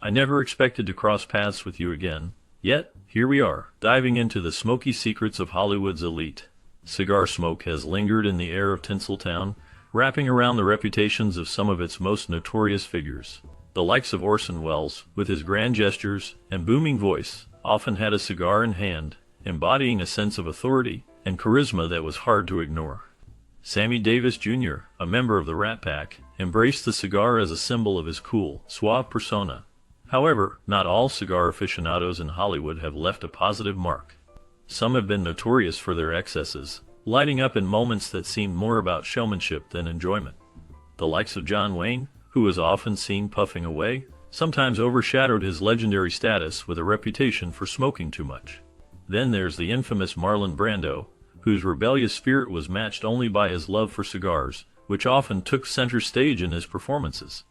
I never expected to cross paths with you again. Yet, here we are, diving into the smoky secrets of Hollywood's elite. Cigar smoke has lingered in the air of Tinseltown, wrapping around the reputations of some of its most notorious figures. The likes of Orson Welles, with his grand gestures and booming voice, often had a cigar in hand, embodying a sense of authority and charisma that was hard to ignore. Sammy Davis Jr., a member of the Rat Pack, embraced the cigar as a symbol of his cool, suave persona. However, not all cigar aficionados in Hollywood have left a positive mark. Some have been notorious for their excesses, lighting up in moments that seemed more about showmanship than enjoyment. The likes of John Wayne, who was often seen puffing away, sometimes overshadowed his legendary status with a reputation for smoking too much. Then there's the infamous Marlon Brando, whose rebellious spirit was matched only by his love for cigars, which often took center stage in his performances.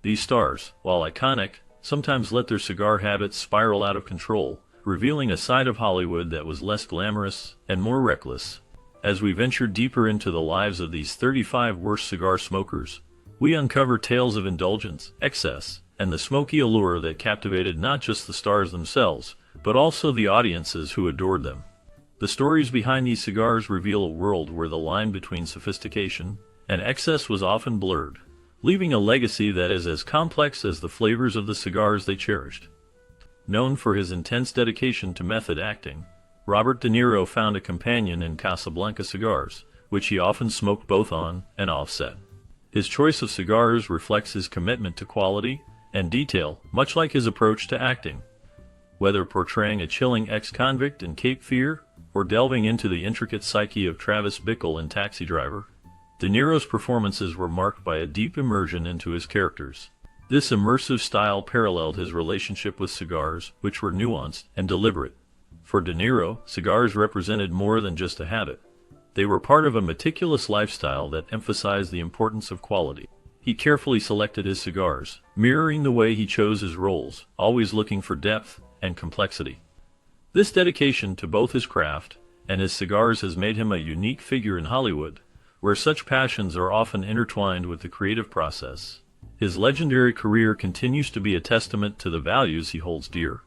These stars, while iconic, sometimes let their cigar habits spiral out of control, revealing a side of Hollywood that was less glamorous and more reckless. As we venture deeper into the lives of these 35 worst cigar smokers, we uncover tales of indulgence, excess, and the smoky allure that captivated not just the stars themselves, but also the audiences who adored them. The stories behind these cigars reveal a world where the line between sophistication and excess was often blurred, leaving a legacy that is as complex as the flavors of the cigars they cherished. Known for his intense dedication to method acting, Robert De Niro found a companion in Casablanca cigars, which he often smoked both on and off set. His choice of cigars reflects his commitment to quality and detail, much like his approach to acting. Whether portraying a chilling ex-convict in Cape Fear or delving into the intricate psyche of Travis Bickle in Taxi Driver, De Niro's performances were marked by a deep immersion into his characters. This immersive style paralleled his relationship with cigars, which were nuanced and deliberate. For De Niro, cigars represented more than just a habit. They were part of a meticulous lifestyle that emphasized the importance of quality. He carefully selected his cigars, mirroring the way he chose his roles, always looking for depth and complexity. This dedication to both his craft and his cigars has made him a unique figure in Hollywood, where such passions are often intertwined with the creative process. His legendary career continues to be a testament to the values he holds dear.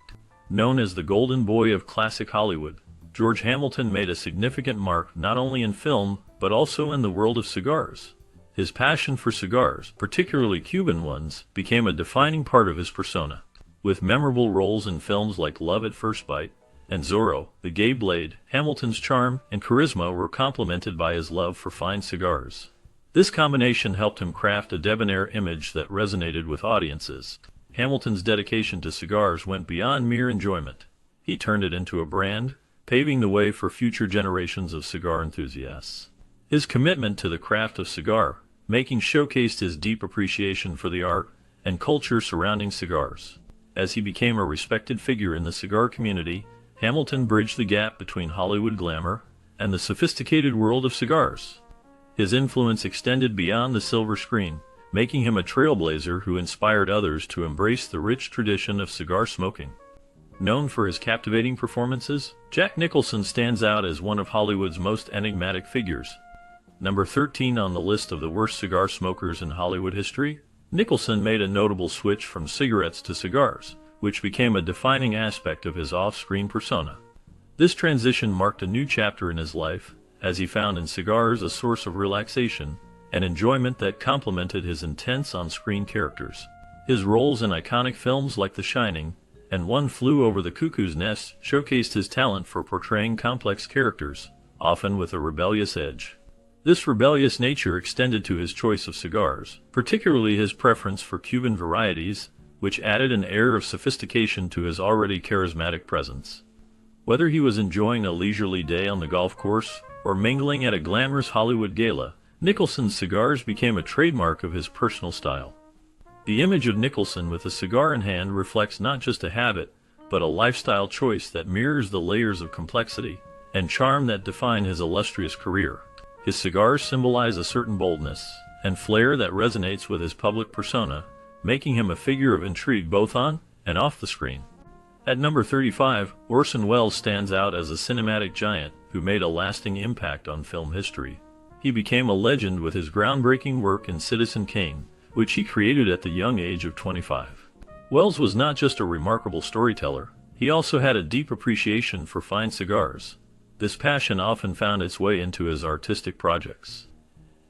Known as the Golden Boy of classic Hollywood, George Hamilton made a significant mark not only in film, but also in the world of cigars. His passion for cigars, particularly Cuban ones, became a defining part of his persona. With memorable roles in films like Love at First Bite and Zorro, the Gay Blade, Hamilton's charm and charisma were complemented by his love for fine cigars. This combination helped him craft a debonair image that resonated with audiences. Hamilton's dedication to cigars went beyond mere enjoyment. He turned it into a brand, paving the way for future generations of cigar enthusiasts. His commitment to the craft of cigar making showcased his deep appreciation for the art and culture surrounding cigars. As he became a respected figure in the cigar community, Hamilton bridged the gap between Hollywood glamour and the sophisticated world of cigars. His influence extended beyond the silver screen, making him a trailblazer who inspired others to embrace the rich tradition of cigar smoking. Known for his captivating performances, Jack Nicholson stands out as one of Hollywood's most enigmatic figures. Number 13 on the list of the worst cigar smokers in Hollywood history, Nicholson made a notable switch from cigarettes to cigars, which became a defining aspect of his off-screen persona. This transition marked a new chapter in his life, as he found in cigars a source of relaxation and enjoyment that complemented his intense on-screen characters. His roles in iconic films like The Shining and One Flew Over the Cuckoo's Nest showcased his talent for portraying complex characters, often with a rebellious edge. This rebellious nature extended to his choice of cigars, particularly his preference for Cuban varieties, which added an air of sophistication to his already charismatic presence. Whether he was enjoying a leisurely day on the golf course or mingling at a glamorous Hollywood gala, Nicholson's cigars became a trademark of his personal style. The image of Nicholson with a cigar in hand reflects not just a habit, but a lifestyle choice that mirrors the layers of complexity and charm that define his illustrious career. His cigars symbolize a certain boldness and flair that resonates with his public persona, making him a figure of intrigue both on and off the screen. At number 35, Orson Welles stands out as a cinematic giant who made a lasting impact on film history. He became a legend with his groundbreaking work in Citizen Kane, which he created at the young age of 25. Wells was not just a remarkable storyteller, he also had a deep appreciation for fine cigars. This passion often found its way into his artistic projects.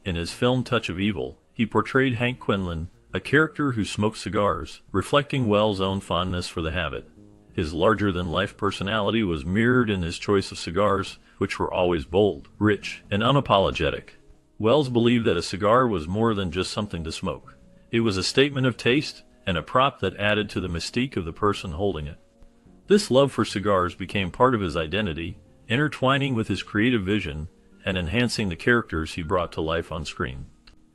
In his film Touch of Evil, he portrayed Hank Quinlan, a character who smoked cigars, reflecting Wells' own fondness for the habit. His larger-than-life personality was mirrored in his choice of cigars, which were always bold, rich, and unapologetic. Wells believed that a cigar was more than just something to smoke. It was a statement of taste, and a prop that added to the mystique of the person holding it. This love for cigars became part of his identity, intertwining with his creative vision and enhancing the characters he brought to life on screen.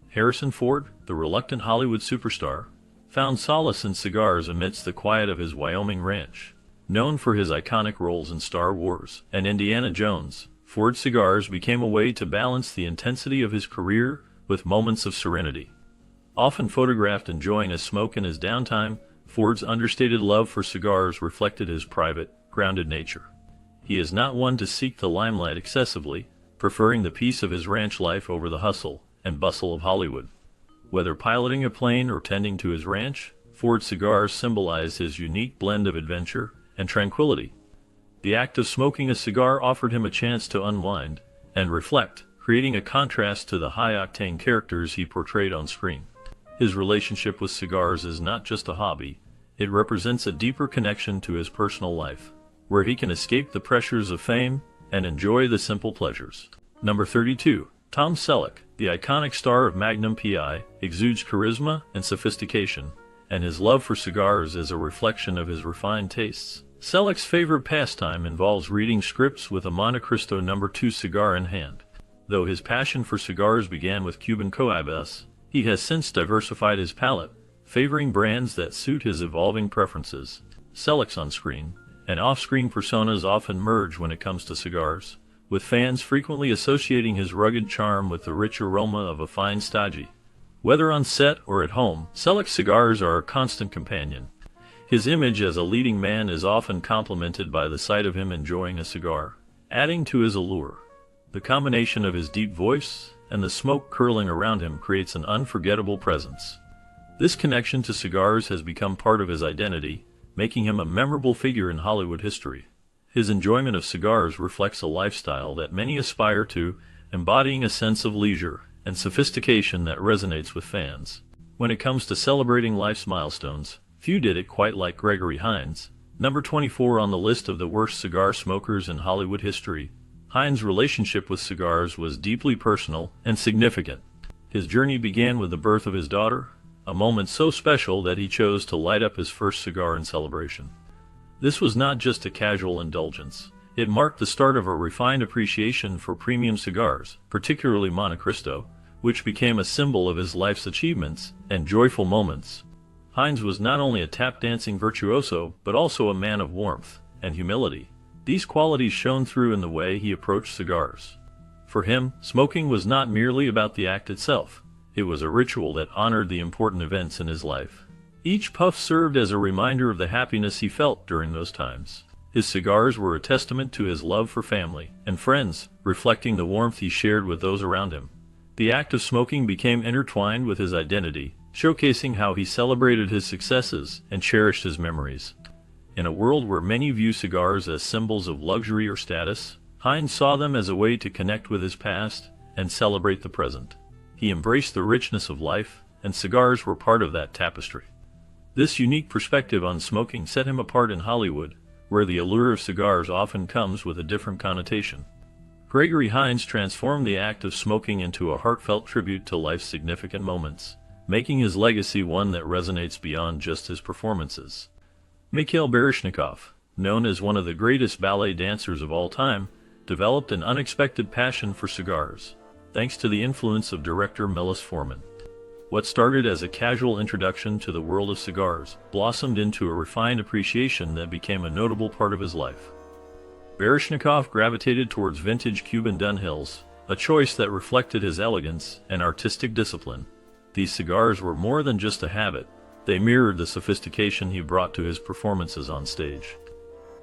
Harrison Ford, the reluctant Hollywood superstar, found solace in cigars amidst the quiet of his Wyoming ranch. Known for his iconic roles in Star Wars and Indiana Jones, Ford's cigars became a way to balance the intensity of his career with moments of serenity. Often photographed enjoying a smoke in his downtime, Ford's understated love for cigars reflected his private, grounded nature. He is not one to seek the limelight excessively, preferring the peace of his ranch life over the hustle and bustle of Hollywood. Whether piloting a plane or tending to his ranch, Ford's cigars symbolize his unique blend of adventure and tranquility. The act of smoking a cigar offered him a chance to unwind and reflect, creating a contrast to the high-octane characters he portrayed on screen. His relationship with cigars is not just a hobby, it represents a deeper connection to his personal life, where he can escape the pressures of fame and enjoy the simple pleasures. Number 32. Tom Selleck, the iconic star of Magnum P.I., exudes charisma and sophistication, and his love for cigars is a reflection of his refined tastes. Selleck's favorite pastime involves reading scripts with a Monte Cristo No. 2 cigar in hand. Though his passion for cigars began with Cuban Cohibas, he has since diversified his palate, favoring brands that suit his evolving preferences. Selleck's on-screen and off-screen personas often merge when it comes to cigars, with fans frequently associating his rugged charm with the rich aroma of a fine stagey. Whether on set or at home, Selleck's cigars are a constant companion. His image as a leading man is often complemented by the sight of him enjoying a cigar, adding to his allure. The combination of his deep voice and the smoke curling around him creates an unforgettable presence. This connection to cigars has become part of his identity, making him a memorable figure in Hollywood history. His enjoyment of cigars reflects a lifestyle that many aspire to, embodying a sense of leisure and sophistication that resonates with fans. When it comes to celebrating life's milestones, few did it quite like Gregory Hines, number 24 on the list of the worst cigar smokers in Hollywood history. Hines' relationship with cigars was deeply personal and significant. His journey began with the birth of his daughter, a moment so special that he chose to light up his first cigar in celebration. This was not just a casual indulgence. It marked the start of a refined appreciation for premium cigars, particularly Monte Cristo, which became a symbol of his life's achievements and joyful moments. Hines was not only a tap-dancing virtuoso, but also a man of warmth and humility. These qualities shone through in the way he approached cigars. For him, smoking was not merely about the act itself. It was a ritual that honored the important events in his life. Each puff served as a reminder of the happiness he felt during those times. His cigars were a testament to his love for family and friends, reflecting the warmth he shared with those around him. The act of smoking became intertwined with his identity, showcasing how he celebrated his successes and cherished his memories. In a world where many view cigars as symbols of luxury or status, Hines saw them as a way to connect with his past and celebrate the present. He embraced the richness of life, and cigars were part of that tapestry. This unique perspective on smoking set him apart in Hollywood, where the allure of cigars often comes with a different connotation. Gregory Hines transformed the act of smoking into a heartfelt tribute to life's significant moments, making his legacy one that resonates beyond just his performances. Mikhail Baryshnikov, known as one of the greatest ballet dancers of all time, developed an unexpected passion for cigars, thanks to the influence of director Milos Forman. What started as a casual introduction to the world of cigars blossomed into a refined appreciation that became a notable part of his life. Baryshnikov gravitated towards vintage Cuban Dunhills, a choice that reflected his elegance and artistic discipline. These cigars were more than just a habit. They mirrored the sophistication he brought to his performances on stage.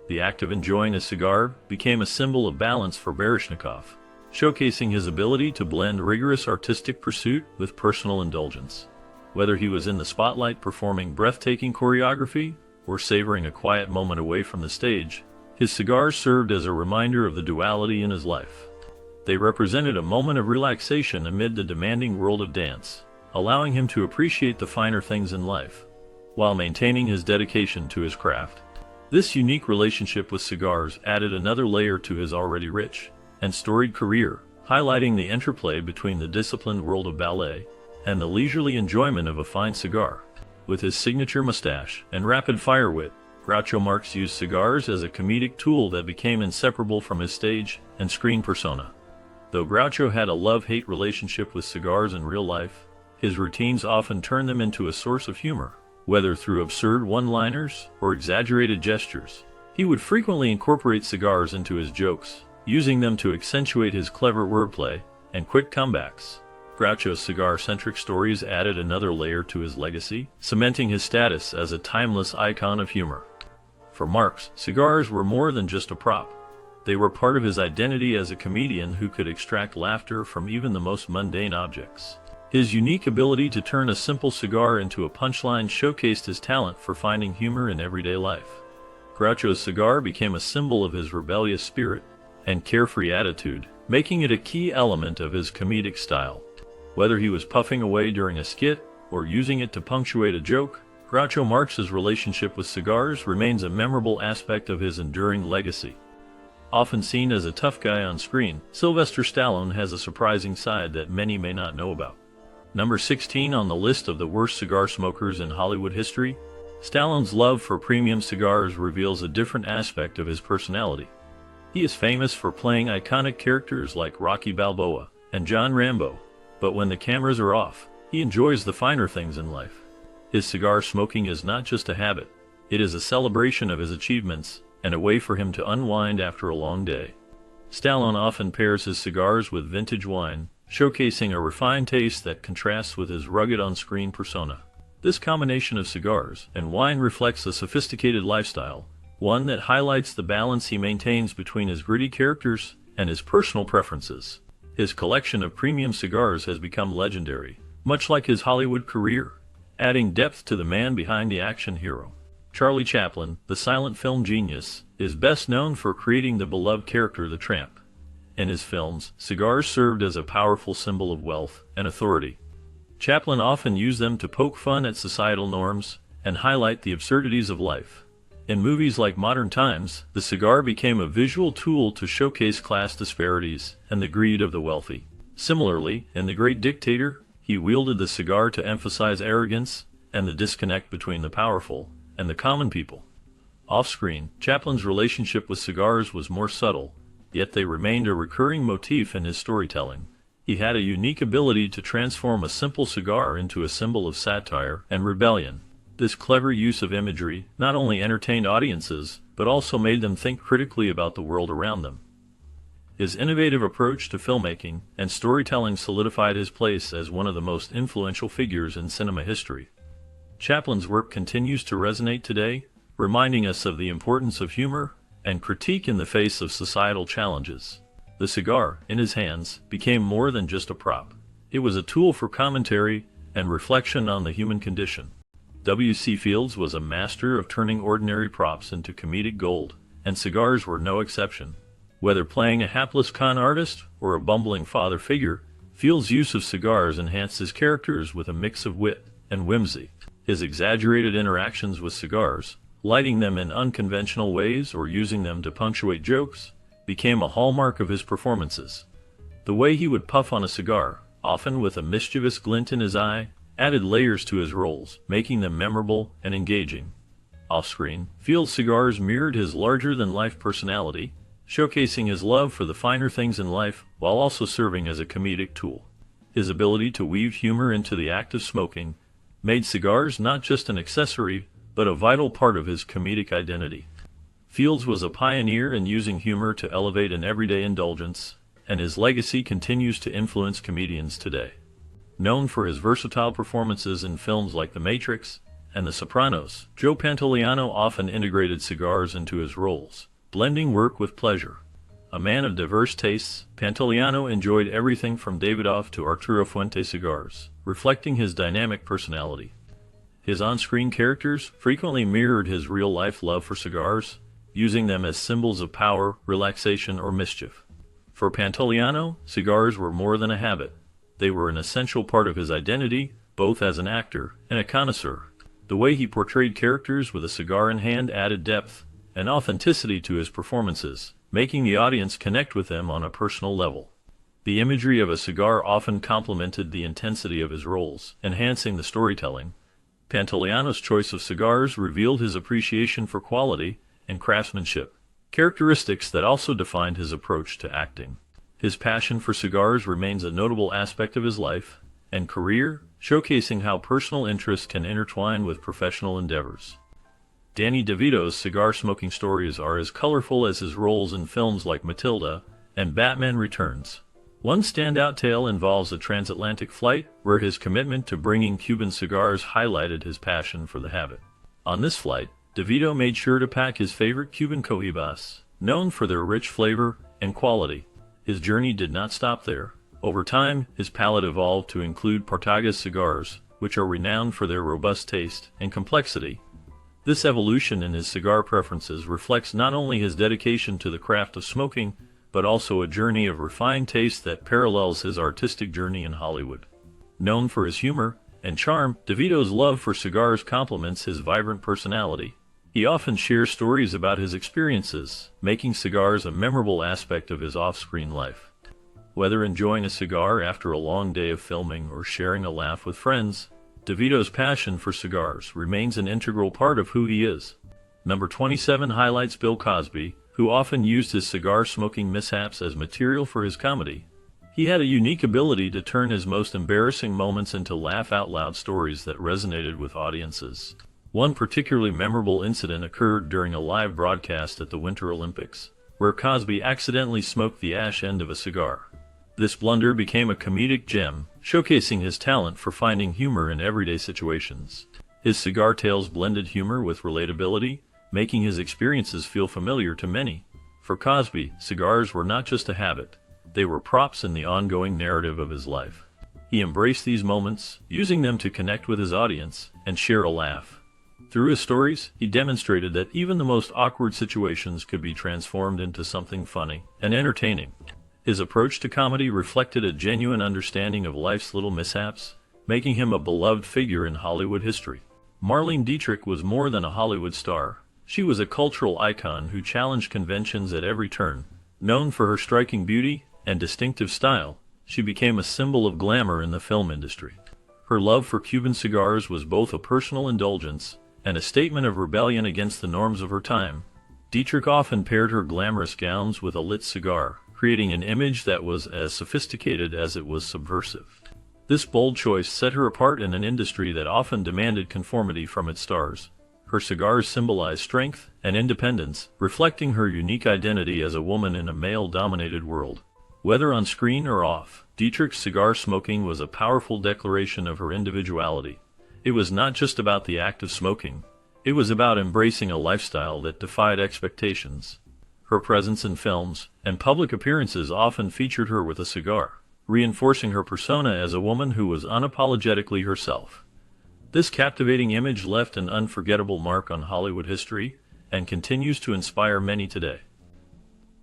The act of enjoying a cigar became a symbol of balance for Baryshnikov, showcasing his ability to blend rigorous artistic pursuit with personal indulgence. Whether he was in the spotlight performing breathtaking choreography or savoring a quiet moment away from the stage, his cigars served as a reminder of the duality in his life. They represented a moment of relaxation amid the demanding world of dance, allowing him to appreciate the finer things in life, while maintaining his dedication to his craft. This unique relationship with cigars added another layer to his already rich and storied career, highlighting the interplay between the disciplined world of ballet and the leisurely enjoyment of a fine cigar. With his signature mustache and rapid-fire wit, Groucho Marx used cigars as a comedic tool that became inseparable from his stage and screen persona. Though Groucho had a love-hate relationship with cigars in real life, his routines often turned them into a source of humor, whether through absurd one-liners or exaggerated gestures. He would frequently incorporate cigars into his jokes, using them to accentuate his clever wordplay and quick comebacks. Groucho's cigar-centric stories added another layer to his legacy, cementing his status as a timeless icon of humor. For Marx, cigars were more than just a prop. They were part of his identity as a comedian who could extract laughter from even the most mundane objects. His unique ability to turn a simple cigar into a punchline showcased his talent for finding humor in everyday life. Groucho's cigar became a symbol of his rebellious spirit and carefree attitude, making it a key element of his comedic style. Whether he was puffing away during a skit or using it to punctuate a joke, Groucho Marx's relationship with cigars remains a memorable aspect of his enduring legacy. Often seen as a tough guy on screen, Sylvester Stallone has a surprising side that many may not know about. Number 16 on the list of the worst cigar smokers in Hollywood history, Stallone's love for premium cigars reveals a different aspect of his personality. He is famous for playing iconic characters like Rocky Balboa and John Rambo, but when the cameras are off, he enjoys the finer things in life. His cigar smoking is not just a habit, it is a celebration of his achievements and a way for him to unwind after a long day. Stallone often pairs his cigars with vintage wine, showcasing a refined taste that contrasts with his rugged on-screen persona. This combination of cigars and wine reflects a sophisticated lifestyle, one that highlights the balance he maintains between his gritty characters and his personal preferences. His collection of premium cigars has become legendary, much like his Hollywood career, adding depth to the man behind the action hero. Charlie Chaplin, the silent film genius, is best known for creating the beloved character the Tramp. In his films, cigars served as a powerful symbol of wealth and authority. Chaplin often used them to poke fun at societal norms and highlight the absurdities of life. In movies like Modern Times, the cigar became a visual tool to showcase class disparities and the greed of the wealthy. Similarly, in The Great Dictator, he wielded the cigar to emphasize arrogance and the disconnect between the powerful and the common people. Off-screen, Chaplin's relationship with cigars was more subtle, yet they remained a recurring motif in his storytelling. He had a unique ability to transform a simple cigar into a symbol of satire and rebellion. This clever use of imagery not only entertained audiences, but also made them think critically about the world around them. His innovative approach to filmmaking and storytelling solidified his place as one of the most influential figures in cinema history. Chaplin's work continues to resonate today, reminding us of the importance of humor and critique in the face of societal challenges. The cigar, in his hands, became more than just a prop. It was a tool for commentary and reflection on the human condition. W.C. Fields was a master of turning ordinary props into comedic gold, and cigars were no exception. Whether playing a hapless con artist or a bumbling father figure, Fields' use of cigars enhanced his characters with a mix of wit and whimsy. His exaggerated interactions with cigars, lighting them in unconventional ways or using them to punctuate jokes, became a hallmark of his performances. The way he would puff on a cigar, often with a mischievous glint in his eye, added layers to his roles, making them memorable and engaging. Off-screen, Fields' cigars mirrored his larger-than-life personality, showcasing his love for the finer things in life while also serving as a comedic tool. His ability to weave humor into the act of smoking made cigars not just an accessory, but a vital part of his comedic identity. Fields was a pioneer in using humor to elevate an everyday indulgence, and his legacy continues to influence comedians today. Known for his versatile performances in films like The Matrix and The Sopranos, Joe Pantoliano often integrated cigars into his roles, blending work with pleasure. A man of diverse tastes, Pantaleano enjoyed everything from Davidoff to Arturo Fuente cigars, reflecting his dynamic personality. His on-screen characters frequently mirrored his real-life love for cigars, using them as symbols of power, relaxation, or mischief. For Pantaleano, cigars were more than a habit. They were an essential part of his identity, both as an actor and a connoisseur. The way he portrayed characters with a cigar in hand added depth and authenticity to his performances, making the audience connect with him on a personal level. The imagery of a cigar often complemented the intensity of his roles, enhancing the storytelling. Pantaleano's choice of cigars revealed his appreciation for quality and craftsmanship, characteristics that also defined his approach to acting. His passion for cigars remains a notable aspect of his life and career, showcasing how personal interests can intertwine with professional endeavors. Danny DeVito's cigar-smoking stories are as colorful as his roles in films like Matilda and Batman Returns. One standout tale involves a transatlantic flight where his commitment to bringing Cuban cigars highlighted his passion for the habit. On this flight, DeVito made sure to pack his favorite Cuban cohibas, known for their rich flavor and quality. His journey did not stop there. Over time, his palate evolved to include Partagas cigars, which are renowned for their robust taste and complexity. This evolution in his cigar preferences reflects not only his dedication to the craft of smoking, but also a journey of refined taste that parallels his artistic journey in Hollywood. Known for his humor and charm, DeVito's love for cigars complements his vibrant personality. He often shares stories about his experiences, making cigars a memorable aspect of his off-screen life. Whether enjoying a cigar after a long day of filming or sharing a laugh with friends, DeVito's passion for cigars remains an integral part of who he is. Number 27 highlights Bill Cosby, who often used his cigar-smoking mishaps as material for his comedy. He had a unique ability to turn his most embarrassing moments into laugh-out-loud stories that resonated with audiences. One particularly memorable incident occurred during a live broadcast at the Winter Olympics, where Cosby accidentally smoked the ash end of a cigar. This blunder became a comedic gem, showcasing his talent for finding humor in everyday situations. His cigar tales blended humor with relatability, making his experiences feel familiar to many. For Cosby, cigars were not just a habit, they were props in the ongoing narrative of his life. He embraced these moments, using them to connect with his audience and share a laugh. Through his stories, he demonstrated that even the most awkward situations could be transformed into something funny and entertaining. His approach to comedy reflected a genuine understanding of life's little mishaps, making him a beloved figure in Hollywood history. Marlene Dietrich was more than a Hollywood star. She was a cultural icon who challenged conventions at every turn. Known for her striking beauty and distinctive style, she became a symbol of glamour in the film industry. Her love for Cuban cigars was both a personal indulgence and a statement of rebellion against the norms of her time. Dietrich often paired her glamorous gowns with a lit cigar, creating an image that was as sophisticated as it was subversive. This bold choice set her apart in an industry that often demanded conformity from its stars. Her cigars symbolized strength and independence, reflecting her unique identity as a woman in a male-dominated world. Whether on screen or off, Dietrich's cigar smoking was a powerful declaration of her individuality. It was not just about the act of smoking. It was about embracing a lifestyle that defied expectations. Her presence in films and public appearances often featured her with a cigar, reinforcing her persona as a woman who was unapologetically herself. This captivating image left an unforgettable mark on Hollywood history and continues to inspire many today.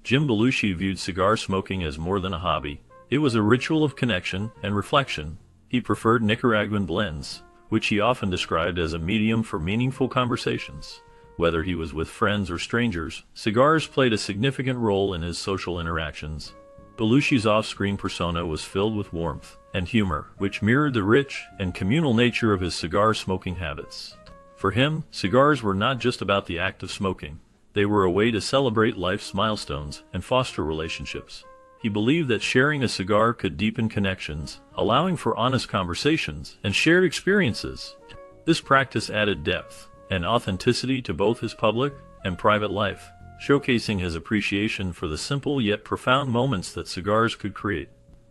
Jim Belushi viewed cigar smoking as more than a hobby. It was a ritual of connection and reflection. He preferred Nicaraguan blends, which he often described as a medium for meaningful conversations. Whether he was with friends or strangers, cigars played a significant role in his social interactions. Belushi's off-screen persona was filled with warmth and humor, which mirrored the rich and communal nature of his cigar-smoking habits. For him, cigars were not just about the act of smoking. They were a way to celebrate life's milestones and foster relationships. He believed that sharing a cigar could deepen connections, allowing for honest conversations and shared experiences. This practice added depth and authenticity to both his public and private life, showcasing his appreciation for the simple yet profound moments that cigars could create.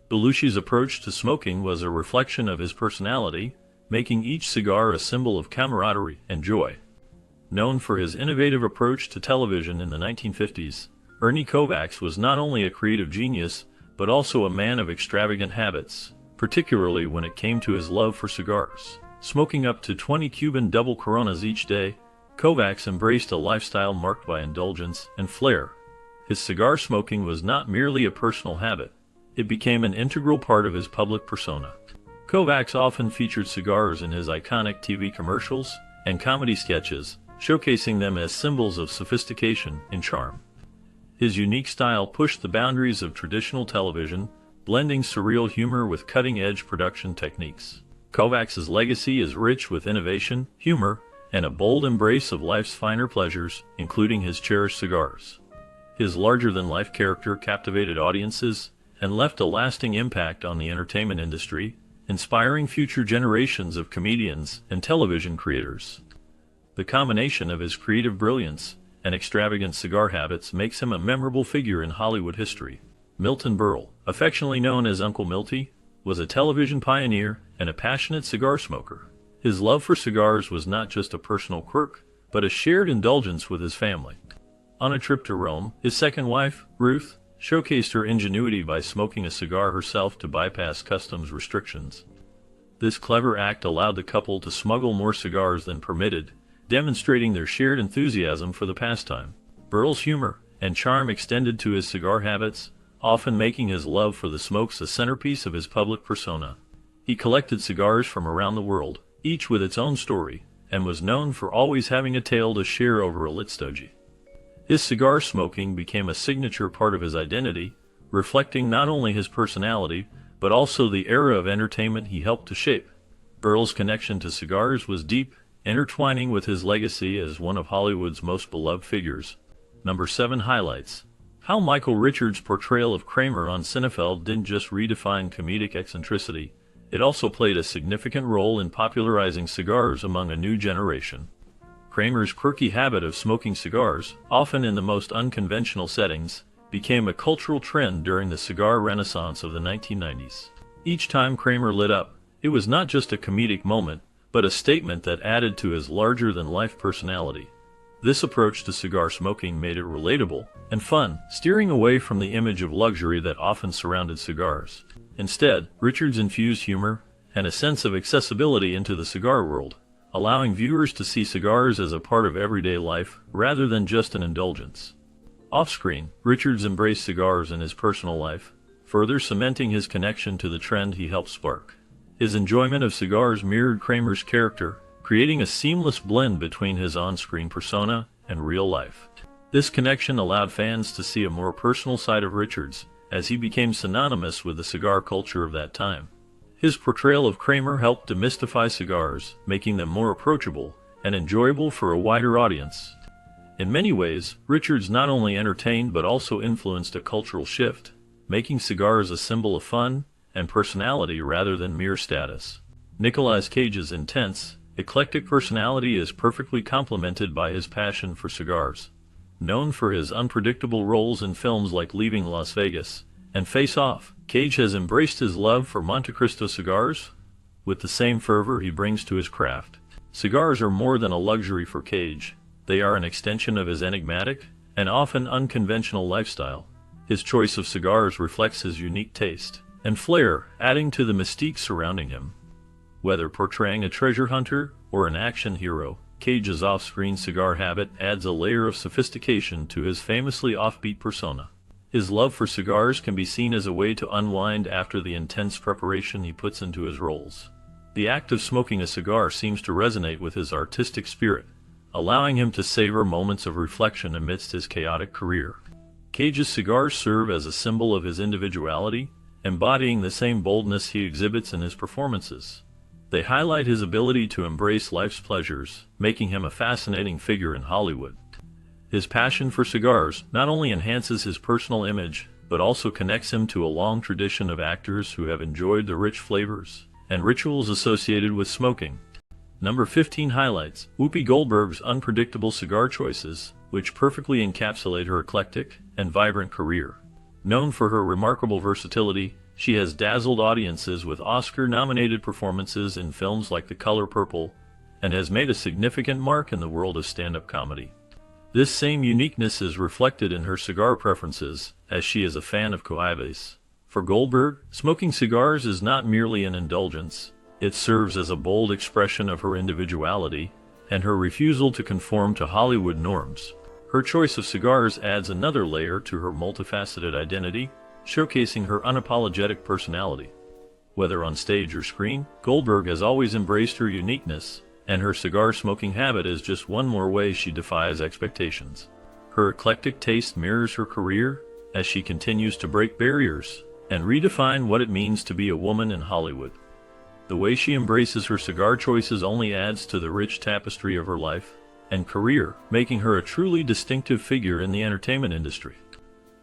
Belushi's approach to smoking was a reflection of his personality, making each cigar a symbol of camaraderie and joy. Known for his innovative approach to television in the 1950s, Ernie Kovacs was not only a creative genius, but also a man of extravagant habits, particularly when it came to his love for cigars. Smoking up to 20 Cuban double Coronas each day, Kovacs embraced a lifestyle marked by indulgence and flair. His cigar smoking was not merely a personal habit, it became an integral part of his public persona. Kovacs often featured cigars in his iconic TV commercials and comedy sketches, showcasing them as symbols of sophistication and charm. His unique style pushed the boundaries of traditional television, blending surreal humor with cutting-edge production techniques. Kovacs's legacy is rich with innovation, humor, and a bold embrace of life's finer pleasures, including his cherished cigars. His larger-than-life character captivated audiences and left a lasting impact on the entertainment industry, inspiring future generations of comedians and television creators. The combination of his creative brilliance and extravagant cigar habits makes him a memorable figure in Hollywood history. Milton Berle, affectionately known as Uncle Milty, was a television pioneer and a passionate cigar smoker. His love for cigars was not just a personal quirk, but a shared indulgence with his family. On a trip to Rome, his second wife, Ruth, showcased her ingenuity by smoking a cigar herself to bypass customs restrictions. This clever act allowed the couple to smuggle more cigars than permitted, demonstrating their shared enthusiasm for the pastime. Berle's humor and charm extended to his cigar habits, often making his love for the smokes a centerpiece of his public persona. He collected cigars from around the world, each with its own story, and was known for always having a tale to share over a lit stogie. His cigar smoking became a signature part of his identity, reflecting not only his personality, but also the era of entertainment he helped to shape. Berle's connection to cigars was deep, intertwining with his legacy as one of Hollywood's most beloved figures. Number 7 highlights how Michael Richards' portrayal of Kramer on Seinfeld didn't just redefine comedic eccentricity, it also played a significant role in popularizing cigars among a new generation. Kramer's quirky habit of smoking cigars, often in the most unconventional settings, became a cultural trend during the cigar renaissance of the 1990s. Each time Kramer lit up, it was not just a comedic moment, but a statement that added to his larger-than-life personality. This approach to cigar smoking made it relatable and fun, steering away from the image of luxury that often surrounded cigars. Instead, Richards infused humor and a sense of accessibility into the cigar world, allowing viewers to see cigars as a part of everyday life rather than just an indulgence. Off-screen, Richards embraced cigars in his personal life, further cementing his connection to the trend he helped spark. His enjoyment of cigars mirrored Kramer's character, creating a seamless blend between his on-screen persona and real life. This connection allowed fans to see a more personal side of Richards, as he became synonymous with the cigar culture of that time. His portrayal of Kramer helped demystify cigars, making them more approachable and enjoyable for a wider audience. In many ways, Richards not only entertained but also influenced a cultural shift, making cigars a symbol of fun and personality rather than mere status. Nicolas Cage's intense, eclectic personality is perfectly complemented by his passion for cigars. Known for his unpredictable roles in films like Leaving Las Vegas and Face Off, Cage has embraced his love for Montecristo cigars with the same fervor he brings to his craft. Cigars are more than a luxury for Cage. They are an extension of his enigmatic and often unconventional lifestyle. His choice of cigars reflects his unique taste and flair, adding to the mystique surrounding him. Whether portraying a treasure hunter or an action hero, Cage's off-screen cigar habit adds a layer of sophistication to his famously offbeat persona. His love for cigars can be seen as a way to unwind after the intense preparation he puts into his roles. The act of smoking a cigar seems to resonate with his artistic spirit, allowing him to savor moments of reflection amidst his chaotic career. Cage's cigars serve as a symbol of his individuality, embodying the same boldness he exhibits in his performances. They highlight his ability to embrace life's pleasures, making him a fascinating figure in Hollywood. His passion for cigars not only enhances his personal image, but also connects him to a long tradition of actors who have enjoyed the rich flavors and rituals associated with smoking. Number 15 highlights Whoopi Goldberg's unpredictable cigar choices, which perfectly encapsulate her eclectic and vibrant career. Known for her remarkable versatility, she has dazzled audiences with Oscar-nominated performances in films like The Color Purple, and has made a significant mark in the world of stand-up comedy. This same uniqueness is reflected in her cigar preferences, as she is a fan of Coaves. For Goldberg, smoking cigars is not merely an indulgence, it serves as a bold expression of her individuality and her refusal to conform to Hollywood norms. Her choice of cigars adds another layer to her multifaceted identity, showcasing her unapologetic personality. Whether on stage or screen, Goldberg has always embraced her uniqueness, and her cigar smoking habit is just one more way she defies expectations. Her eclectic taste mirrors her career as she continues to break barriers and redefine what it means to be a woman in Hollywood. The way she embraces her cigar choices only adds to the rich tapestry of her life and career, making her a truly distinctive figure in the entertainment industry.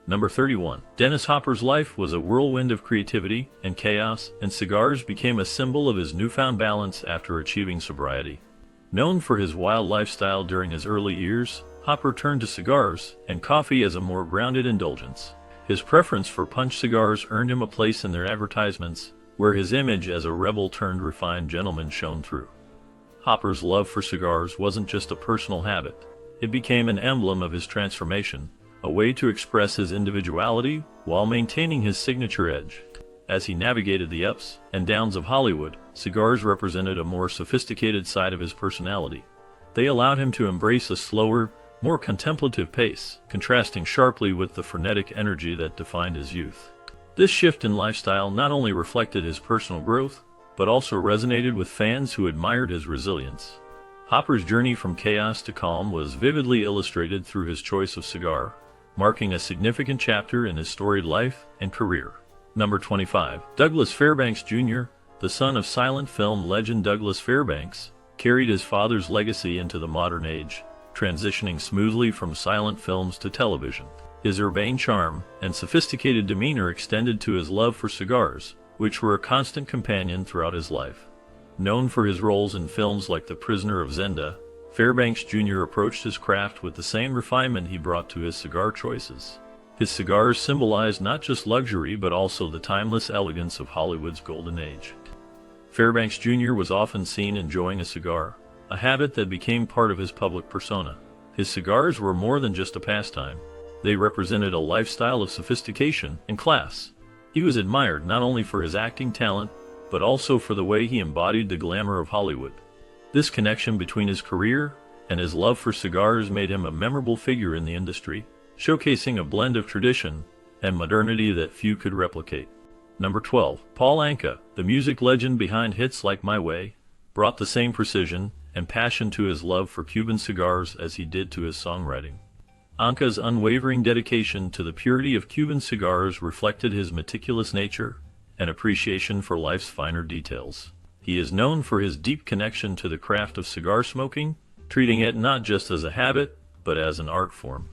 Number 31. Dennis Hopper's life was a whirlwind of creativity and chaos, and cigars became a symbol of his newfound balance after achieving sobriety. Known for his wild lifestyle during his early years, Hopper turned to cigars and coffee as a more grounded indulgence. His preference for punch cigars earned him a place in their advertisements, where his image as a rebel-turned-refined gentleman shone through. Hopper's love for cigars wasn't just a personal habit. It became an emblem of his transformation, a way to express his individuality while maintaining his signature edge. As he navigated the ups and downs of Hollywood, cigars represented a more sophisticated side of his personality. They allowed him to embrace a slower, more contemplative pace, contrasting sharply with the frenetic energy that defined his youth. This shift in lifestyle not only reflected his personal growth, but also resonated with fans who admired his resilience. Hopper's journey from chaos to calm was vividly illustrated through his choice of cigar, marking a significant chapter in his storied life and career. Number 25. Douglas Fairbanks Jr., the son of silent film legend Douglas Fairbanks, carried his father's legacy into the modern age, transitioning smoothly from silent films to television. His urbane charm and sophisticated demeanor extended to his love for cigars, which were a constant companion throughout his life. Known for his roles in films like The Prisoner of Zenda, Fairbanks Jr. approached his craft with the same refinement he brought to his cigar choices. His cigars symbolized not just luxury but also the timeless elegance of Hollywood's golden age. Fairbanks Jr. was often seen enjoying a cigar, a habit that became part of his public persona. His cigars were more than just a pastime. They represented a lifestyle of sophistication and class. He was admired not only for his acting talent, but also for the way he embodied the glamour of Hollywood. This connection between his career and his love for cigars made him a memorable figure in the industry, showcasing a blend of tradition and modernity that few could replicate. Number 12. Paul Anka, the music legend behind hits like My Way, brought the same precision and passion to his love for Cuban cigars as he did to his songwriting. Anka's unwavering dedication to the purity of Cuban cigars reflected his meticulous nature and appreciation for life's finer details. He is known for his deep connection to the craft of cigar smoking, treating it not just as a habit, but as an art form.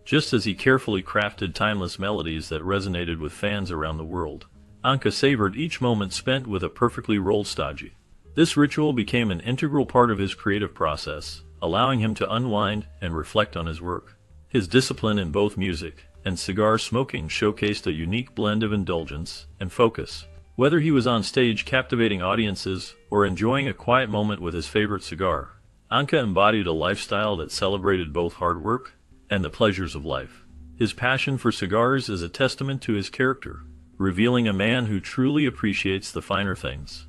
Just as he carefully crafted timeless melodies that resonated with fans around the world, Anka savored each moment spent with a perfectly rolled stodgy. This ritual became an integral part of his creative process, allowing him to unwind and reflect on his work. His discipline in both music and cigar smoking showcased a unique blend of indulgence and focus. Whether he was on stage captivating audiences or enjoying a quiet moment with his favorite cigar, Anka embodied a lifestyle that celebrated both hard work and the pleasures of life. His passion for cigars is a testament to his character, revealing a man who truly appreciates the finer things.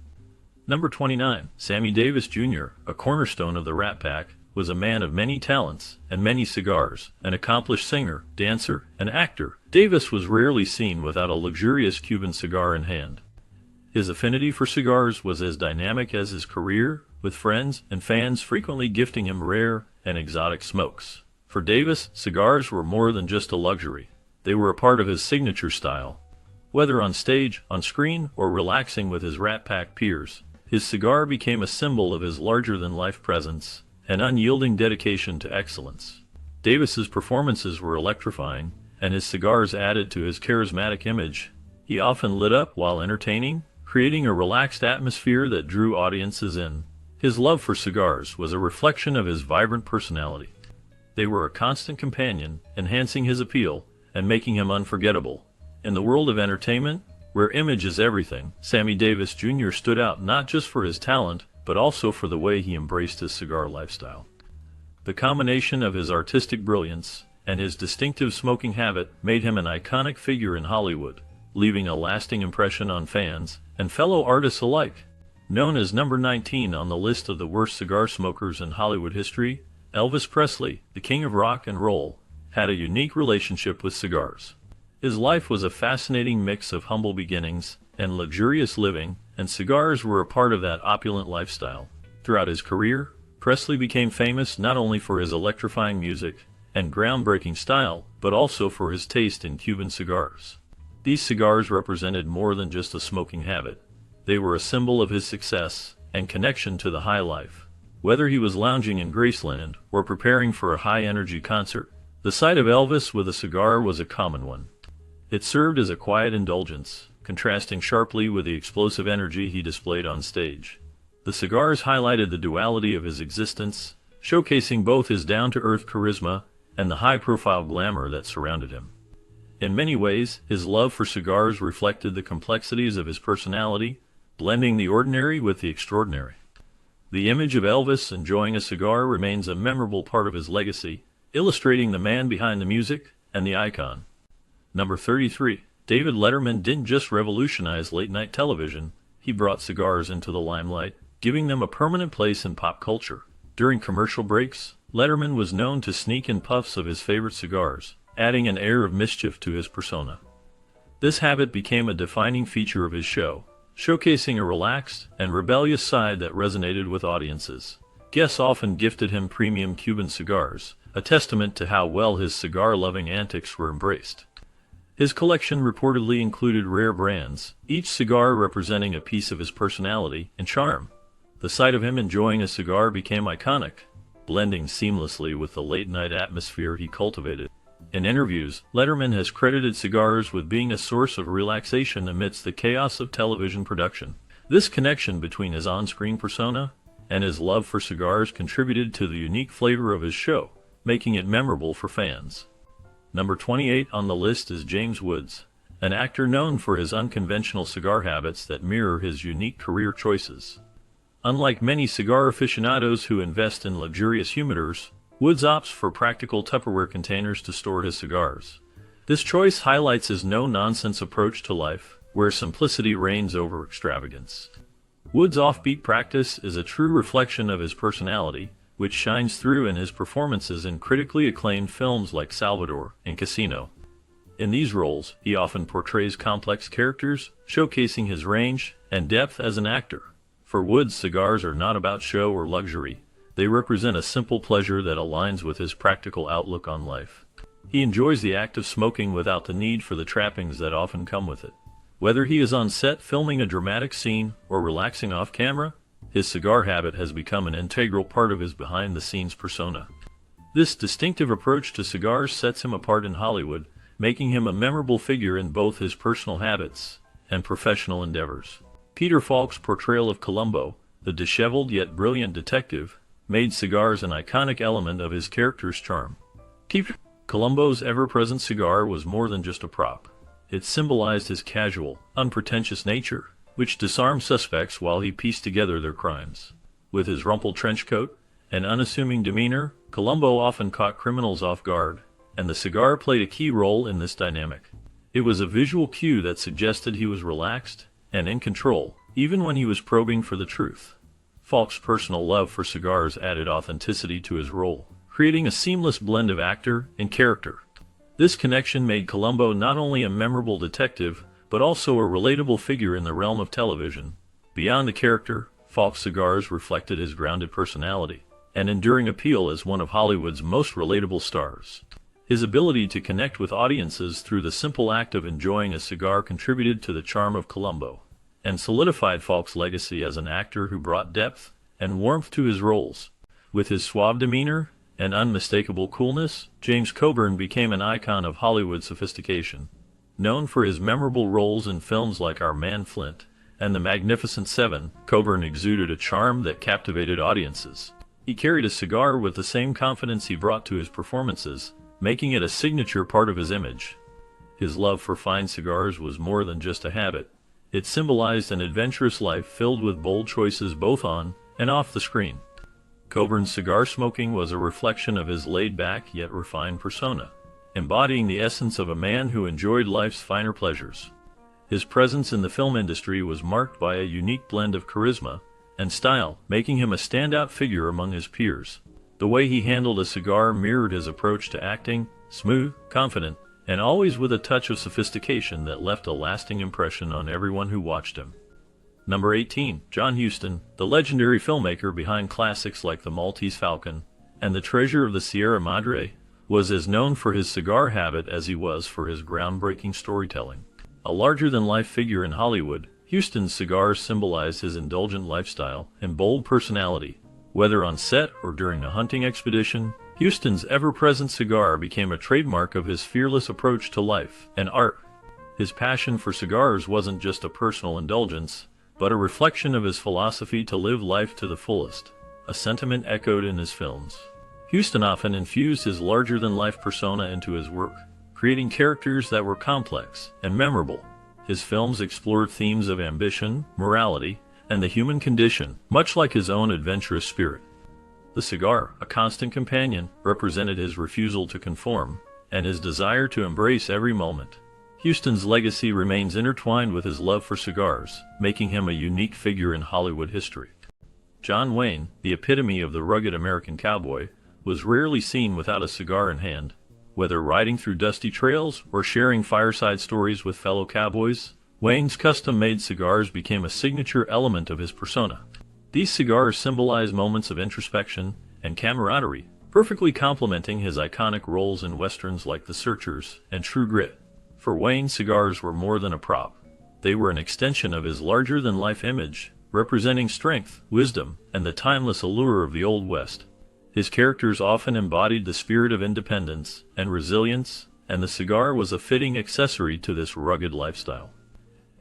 Number 29. Sammy Davis Jr., a cornerstone of the Rat Pack, was a man of many talents and many cigars. An accomplished singer, dancer, and actor, Davis was rarely seen without a luxurious Cuban cigar in hand. His affinity for cigars was as dynamic as his career, with friends and fans frequently gifting him rare and exotic smokes. For Davis, cigars were more than just a luxury. They were a part of his signature style. Whether on stage, on screen, or relaxing with his Rat Pack peers, his cigar became a symbol of his larger-than-life presence and unyielding dedication to excellence. Davis's performances were electrifying, and his cigars added to his charismatic image. He often lit up while entertaining, creating a relaxed atmosphere that drew audiences in. His love for cigars was a reflection of his vibrant personality. They were a constant companion, enhancing his appeal and making him unforgettable. In the world of entertainment, where image is everything, Sammy Davis Jr. stood out not just for his talent, but also for the way he embraced his cigar lifestyle. The combination of his artistic brilliance and his distinctive smoking habit made him an iconic figure in Hollywood, leaving a lasting impression on fans and fellow artists alike. Known as number 19 on the list of the worst cigar smokers in Hollywood history, Elvis Presley, the king of rock and roll, had a unique relationship with cigars. His life was a fascinating mix of humble beginnings and luxurious living, and cigars were a part of that opulent lifestyle. Throughout his career, Presley became famous not only for his electrifying music and groundbreaking style, but also for his taste in Cuban cigars. These cigars represented more than just a smoking habit. They were a symbol of his success and connection to the high life. Whether he was lounging in Graceland or preparing for a high-energy concert, the sight of Elvis with a cigar was a common one. It served as a quiet indulgence, contrasting sharply with the explosive energy he displayed on stage. The cigars highlighted the duality of his existence, showcasing both his down-to-earth charisma and the high-profile glamour that surrounded him. In many ways, his love for cigars reflected the complexities of his personality, blending the ordinary with the extraordinary. The image of Elvis enjoying a cigar remains a memorable part of his legacy, illustrating the man behind the music and the icon. Number 33. David Letterman didn't just revolutionize late-night television, he brought cigars into the limelight, giving them a permanent place in pop culture. During commercial breaks, Letterman was known to sneak in puffs of his favorite cigars, adding an air of mischief to his persona. This habit became a defining feature of his show, showcasing a relaxed and rebellious side that resonated with audiences. Guests often gifted him premium Cuban cigars, a testament to how well his cigar-loving antics were embraced. His collection reportedly included rare brands, each cigar representing a piece of his personality and charm. The sight of him enjoying a cigar became iconic, blending seamlessly with the late-night atmosphere he cultivated. In interviews, Letterman has credited cigars with being a source of relaxation amidst the chaos of television production. This connection between his on-screen persona and his love for cigars contributed to the unique flavor of his show, making it memorable for fans. Number 28 on the list is James Woods, an actor known for his unconventional cigar habits that mirror his unique career choices. Unlike many cigar aficionados who invest in luxurious humidors, Woods opts for practical Tupperware containers to store his cigars. This choice highlights his no-nonsense approach to life, where simplicity reigns over extravagance. Woods' offbeat practice is a true reflection of his personality, which shines through in his performances in critically acclaimed films like Salvador and Casino. In these roles, he often portrays complex characters, showcasing his range and depth as an actor. For Woods, cigars are not about show or luxury. They represent a simple pleasure that aligns with his practical outlook on life. He enjoys the act of smoking without the need for the trappings that often come with it. Whether he is on set filming a dramatic scene or relaxing off camera, his cigar habit has become an integral part of his behind-the-scenes persona. This distinctive approach to cigars sets him apart in Hollywood, making him a memorable figure in both his personal habits and professional endeavors. Peter Falk's portrayal of Columbo, the disheveled yet brilliant detective, made cigars an iconic element of his character's charm. Columbo's ever-present cigar was more than just a prop. It symbolized his casual, unpretentious nature, which disarmed suspects while he pieced together their crimes. With his rumpled trench coat and unassuming demeanor, Columbo often caught criminals off guard, and the cigar played a key role in this dynamic. It was a visual cue that suggested he was relaxed and in control, even when he was probing for the truth. Falk's personal love for cigars added authenticity to his role, creating a seamless blend of actor and character. This connection made Columbo not only a memorable detective, but also a relatable figure in the realm of television. Beyond the character, Falk's cigars reflected his grounded personality and enduring appeal as one of Hollywood's most relatable stars. His ability to connect with audiences through the simple act of enjoying a cigar contributed to the charm of Columbo, and solidified Falk's legacy as an actor who brought depth and warmth to his roles. With his suave demeanor and unmistakable coolness, James Coburn became an icon of Hollywood sophistication. Known for his memorable roles in films like Our Man Flint and The Magnificent Seven, Coburn exuded a charm that captivated audiences. He carried a cigar with the same confidence he brought to his performances, making it a signature part of his image. His love for fine cigars was more than just a habit. It symbolized an adventurous life filled with bold choices both on and off the screen. Coburn's cigar smoking was a reflection of his laid-back yet refined persona, embodying the essence of a man who enjoyed life's finer pleasures. His presence in the film industry was marked by a unique blend of charisma and style, making him a standout figure among his peers. The way he handled a cigar mirrored his approach to acting, smooth, confident, and always with a touch of sophistication that left a lasting impression on everyone who watched him. Number 18. John Huston, the legendary filmmaker behind classics like The Maltese Falcon and The Treasure of the Sierra Madre, was as known for his cigar habit as he was for his groundbreaking storytelling. A larger-than-life figure in Hollywood, Huston's cigars symbolized his indulgent lifestyle and bold personality. Whether on set or during a hunting expedition, Huston's ever-present cigar became a trademark of his fearless approach to life and art. His passion for cigars wasn't just a personal indulgence, but a reflection of his philosophy to live life to the fullest, a sentiment echoed in his films. Huston often infused his larger-than-life persona into his work, creating characters that were complex and memorable. His films explored themes of ambition, morality, and the human condition, much like his own adventurous spirit. The cigar, a constant companion, represented his refusal to conform and his desire to embrace every moment. Huston's legacy remains intertwined with his love for cigars, making him a unique figure in Hollywood history. John Wayne, the epitome of the rugged American cowboy, was rarely seen without a cigar in hand. Whether riding through dusty trails or sharing fireside stories with fellow cowboys, Wayne's custom-made cigars became a signature element of his persona. These cigars symbolize moments of introspection and camaraderie, perfectly complementing his iconic roles in westerns like The Searchers and True Grit. For Wayne, cigars were more than a prop. They were an extension of his larger-than-life image, representing strength, wisdom, and the timeless allure of the Old West. His characters often embodied the spirit of independence and resilience, and the cigar was a fitting accessory to this rugged lifestyle.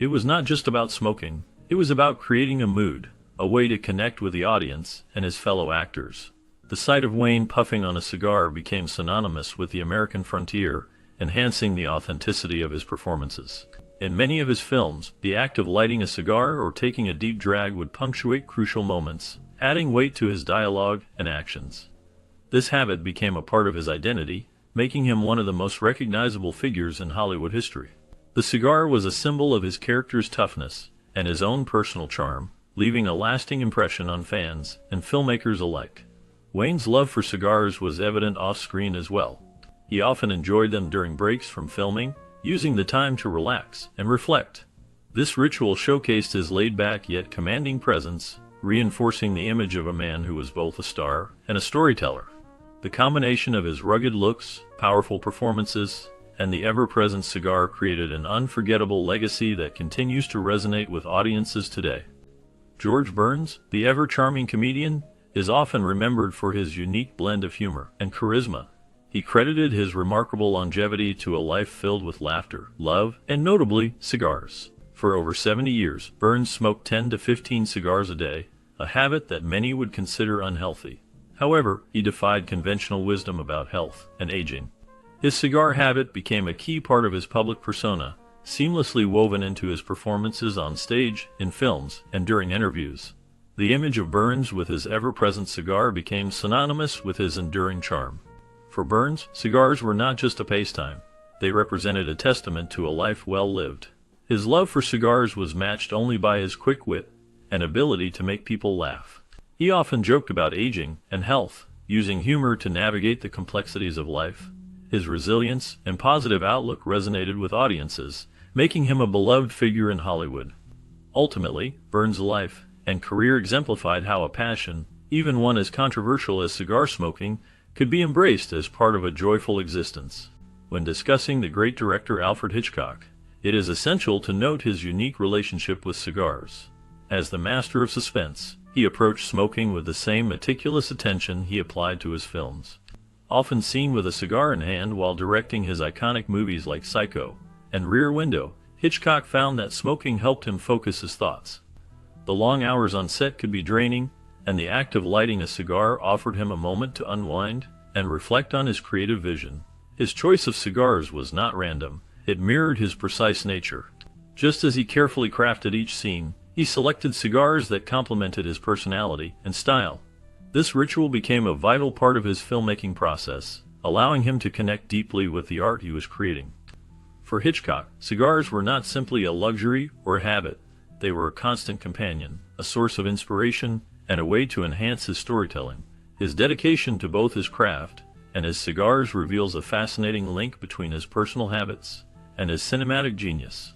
It was not just about smoking, it was about creating a mood, a way to connect with the audience and his fellow actors. The sight of Wayne puffing on a cigar became synonymous with the American frontier, enhancing the authenticity of his performances. In many of his films, the act of lighting a cigar or taking a deep drag would punctuate crucial moments, adding weight to his dialogue and actions. This habit became a part of his identity, making him one of the most recognizable figures in Hollywood history. The cigar was a symbol of his character's toughness and his own personal charm, leaving a lasting impression on fans and filmmakers alike. Wayne's love for cigars was evident off-screen as well. He often enjoyed them during breaks from filming, using the time to relax and reflect. This ritual showcased his laid-back yet commanding presence, reinforcing the image of a man who was both a star and a storyteller. The combination of his rugged looks, powerful performances, and the ever-present cigar created an unforgettable legacy that continues to resonate with audiences today. George Burns, the ever-charming comedian, is often remembered for his unique blend of humor and charisma. He credited his remarkable longevity to a life filled with laughter, love, and notably, cigars. For over 70 years, Burns smoked 10 to 15 cigars a day, a habit that many would consider unhealthy. However, he defied conventional wisdom about health and aging. His cigar habit became a key part of his public persona, seamlessly woven into his performances on stage, in films, and during interviews. The image of Burns with his ever-present cigar became synonymous with his enduring charm. For Burns, cigars were not just a pastime. They represented a testament to a life well lived. His love for cigars was matched only by his quick wit and ability to make people laugh. He often joked about aging and health, using humor to navigate the complexities of life. His resilience and positive outlook resonated with audiences, making him a beloved figure in Hollywood. Ultimately, Burns' life and career exemplified how a passion, even one as controversial as cigar smoking, could be embraced as part of a joyful existence. When discussing the great director Alfred Hitchcock, it is essential to note his unique relationship with cigars. As the master of suspense, he approached smoking with the same meticulous attention he applied to his films. Often seen with a cigar in hand while directing his iconic movies like Psycho and Rear Window, Hitchcock found that smoking helped him focus his thoughts. The long hours on set could be draining, and the act of lighting a cigar offered him a moment to unwind and reflect on his creative vision. His choice of cigars was not random, it mirrored his precise nature. Just as he carefully crafted each scene, he selected cigars that complemented his personality and style. This ritual became a vital part of his filmmaking process, allowing him to connect deeply with the art he was creating. For Hitchcock, cigars were not simply a luxury or a habit, they were a constant companion, a source of inspiration, and a way to enhance his storytelling. His dedication to both his craft and his cigars reveals a fascinating link between his personal habits and his cinematic genius.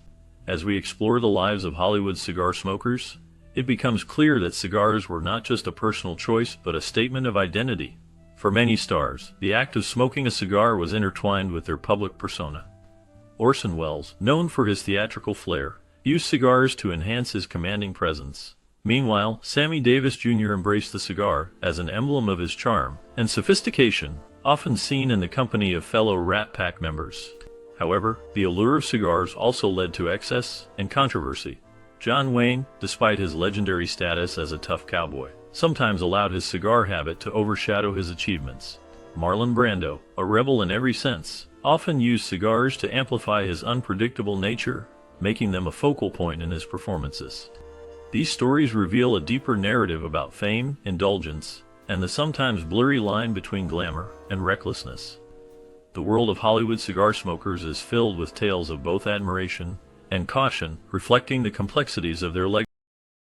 As we explore the lives of Hollywood cigar smokers, it becomes clear that cigars were not just a personal choice but a statement of identity. For many stars, the act of smoking a cigar was intertwined with their public persona. Orson Welles, known for his theatrical flair, used cigars to enhance his commanding presence. Meanwhile, Sammy Davis Jr. embraced the cigar as an emblem of his charm and sophistication, often seen in the company of fellow Rat Pack members. However, the allure of cigars also led to excess and controversy. John Wayne, despite his legendary status as a tough cowboy, sometimes allowed his cigar habit to overshadow his achievements. Marlon Brando, a rebel in every sense, often used cigars to amplify his unpredictable nature, making them a focal point in his performances. These stories reveal a deeper narrative about fame, indulgence, and the sometimes blurry line between glamour and recklessness. The world of Hollywood cigar smokers is filled with tales of both admiration and caution, reflecting the complexities of their legacy.